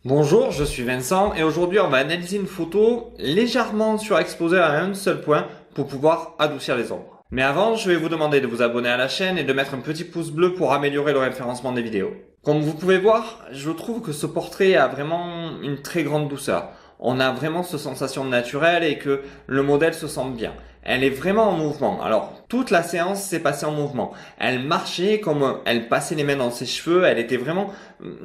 Bonjour, je suis Vincent et aujourd'hui on va analyser une photo légèrement surexposée à un seul point pour pouvoir adoucir les ombres. Mais avant, je vais vous demander de vous abonner à la chaîne et de mettre un petit pouce bleu pour améliorer le référencement des vidéos. Comme vous pouvez voir, je trouve que ce portrait a vraiment une très grande douceur. On a vraiment cette sensation naturelle et que le modèle se sent bien. Elle est vraiment en mouvement. Alors, toute la séance s'est passée en mouvement. Elle marchait comme elle passait les mains dans ses cheveux. Elle était vraiment,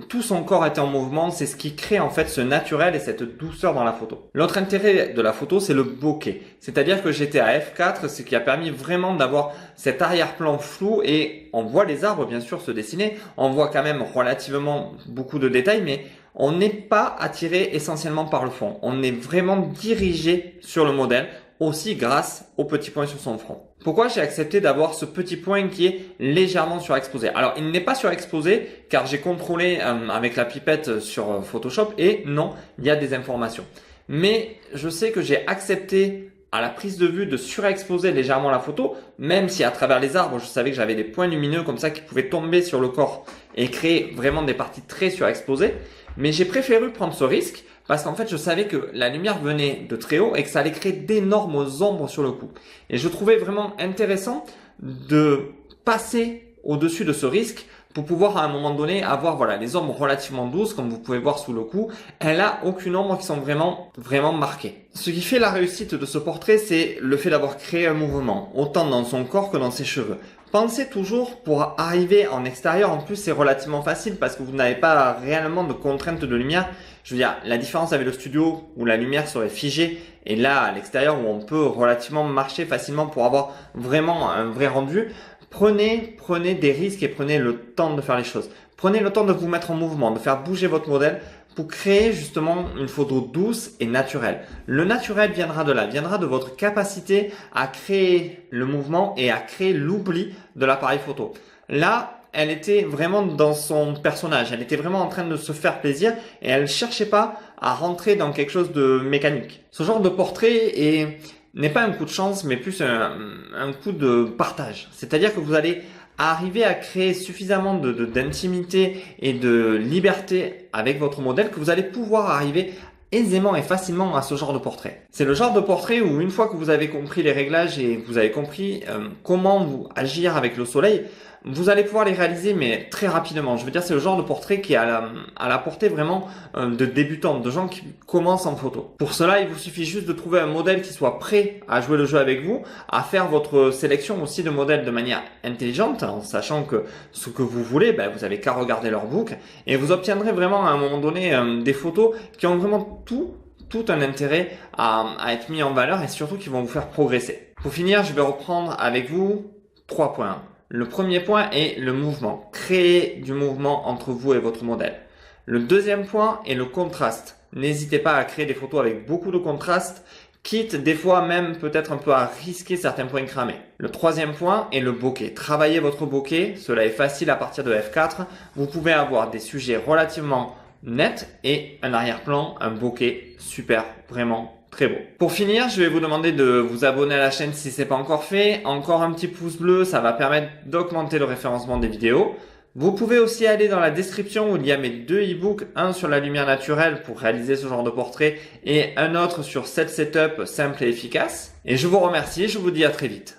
tout son corps était en mouvement. C'est ce qui crée en fait ce naturel et cette douceur dans la photo. L'autre intérêt de la photo, c'est le bokeh. C'est-à-dire que j'étais à f4, ce qui a permis vraiment d'avoir cet arrière-plan flou et on voit les arbres bien sûr se dessiner. On voit quand même relativement beaucoup de détails, mais on n'est pas attiré essentiellement par le fond. On est vraiment dirigé sur le modèle, aussi grâce au petit point sur son front. Pourquoi j'ai accepté d'avoir ce petit point qui est légèrement surexposé? Alors, il n'est pas surexposé car j'ai contrôlé avec la pipette sur Photoshop et non, il y a des informations. Mais je sais que j'ai accepté à la prise de vue de surexposer légèrement la photo, même si à travers les arbres, je savais que j'avais des points lumineux comme ça qui pouvaient tomber sur le corps et créer vraiment des parties très surexposées. Mais j'ai préféré prendre ce risque parce qu'en fait, je savais que la lumière venait de très haut et que ça allait créer d'énormes ombres sur le coup. Et je trouvais vraiment intéressant de passer au-dessus de ce risque pour pouvoir à un moment donné avoir les ombres relativement douces comme vous pouvez voir sous le coup. Elle a aucune ombre qui sont vraiment marquées. Ce qui fait la réussite de ce portrait, c'est le fait d'avoir créé un mouvement, autant dans son corps que dans ses cheveux. Pensez toujours pour arriver en extérieur, en plus c'est relativement facile parce que vous n'avez pas réellement de contraintes de lumière. Je veux dire, la différence avec le studio où la lumière serait figée et là à l'extérieur où on peut relativement marcher facilement pour avoir vraiment un vrai rendu. Prenez des risques et prenez le temps de faire les choses. Prenez le temps de vous mettre en mouvement, de faire bouger votre modèle pour créer justement une photo douce et naturelle. Le naturel viendra de là, viendra de votre capacité à créer le mouvement et à créer l'oubli de l'appareil photo. Là, elle était vraiment dans son personnage, elle était vraiment en train de se faire plaisir et elle ne cherchait pas à rentrer dans quelque chose de mécanique. Ce genre de portrait n'est pas un coup de chance, mais plus un coup de partage. C'est-à-dire que vous allez arriver à créer suffisamment d'intimité et de liberté avec votre modèle que vous allez pouvoir arriver aisément et facilement à ce genre de portrait. C'est le genre de portrait où une fois que vous avez compris les réglages et vous avez compris comment vous agir avec le soleil, vous allez pouvoir les réaliser mais très rapidement. Je veux dire, c'est le genre de portrait qui est à la portée vraiment de débutants, de gens qui commencent en photo. Pour cela, il vous suffit juste de trouver un modèle qui soit prêt à jouer le jeu avec vous, à faire votre sélection aussi de modèles de manière intelligente, en sachant que ce que vous voulez, vous avez qu'à regarder leur book et vous obtiendrez vraiment à un moment donné des photos qui ont vraiment tout un intérêt à être mis en valeur et surtout qui vont vous faire progresser. Pour finir, je vais reprendre avec vous 3 points. Le premier point est le mouvement. Créer du mouvement entre vous et votre modèle. Le deuxième point est le contraste. N'hésitez pas à créer des photos avec beaucoup de contraste, quitte des fois même peut-être un peu à risquer certains points cramés. Le troisième point est le bokeh. Travaillez votre bokeh, cela est facile à partir de f4. Vous pouvez avoir des sujets relativement nets et un arrière-plan, un bokeh super, vraiment très beau. Pour finir, je vais vous demander de vous abonner à la chaîne si ce n'est pas encore fait. Encore un petit pouce bleu, ça va permettre d'augmenter le référencement des vidéos. Vous pouvez aussi aller dans la description où il y a mes 2 e-books, un sur la lumière naturelle pour réaliser ce genre de portrait et un autre sur 7 setups simples et efficaces. Et je vous remercie et je vous dis à très vite.